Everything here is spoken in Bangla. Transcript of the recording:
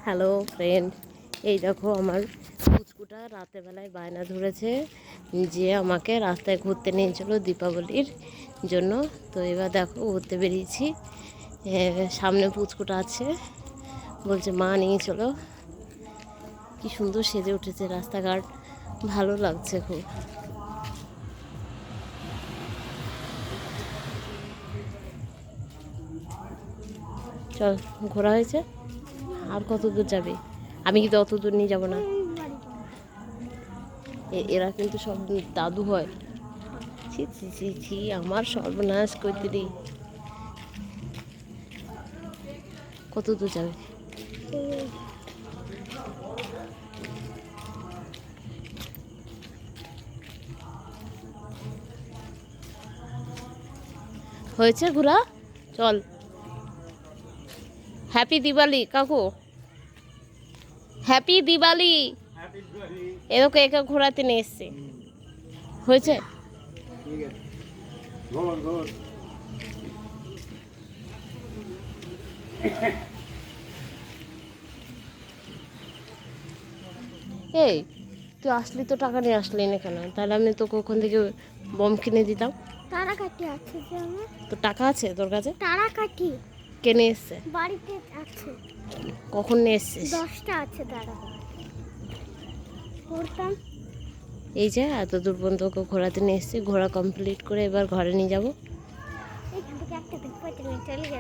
হ্যালো ফ্রেন্ড, এই দেখো আমার পুচকুটা রাতের বেলায় বায়না ধরেছে যে আমাকে রাস্তায় ঘুরতে নিয়ে চলো দীপাবলির জন্য। তো এবার দেখো ঘুরতে বেরিয়েছি, সামনে পুচকুটা আছে, বলছে মা নিয়ে চলো। কি সুন্দর সেজে উঠেছে, রাস্তাঘাট ভালো লাগছে খুব। চল, ঘোরা হয়েছে, আর কত দূর যাবে? আমি কিন্তু অত দূর নিয়ে যাবো না। এরা কিন্তু সব দাদু হয়। ছি ছি ছি ছি, আমার সর্বনাশ করতে দিই। কত দূর যাবে? হয়েছে ঘোরা, চল। হ্যাপি দিওয়ালি কাকু, হ্যাপি দিওয়ালি। এরকম একা ঘোরাতে নিয়ে এসছে। হয়েছে? এই তুই আসলি তো টাকা নিয়ে আসলি না কেন? তাহলে আমি তোকে ওখান থেকে বম কিনে দিতাম। তারাকাঠি আছে যে আমার। তো টাকা আছে তোর কাছে? তারাকাঠি কে নিয়ে এসছে? বাড়িতে আছে। কখন নিয়ে এসছিস? 10টা আছে তারা। পড়তাম। এই যে এত দূর পর্যন্ত ওকে ঘোরাতে নিয়ে এসছি, ঘোরা কমপ্লিট করে এবার ঘরে নিয়ে যাবো। এখান থেকে একটা দেখতে চলে যাবে।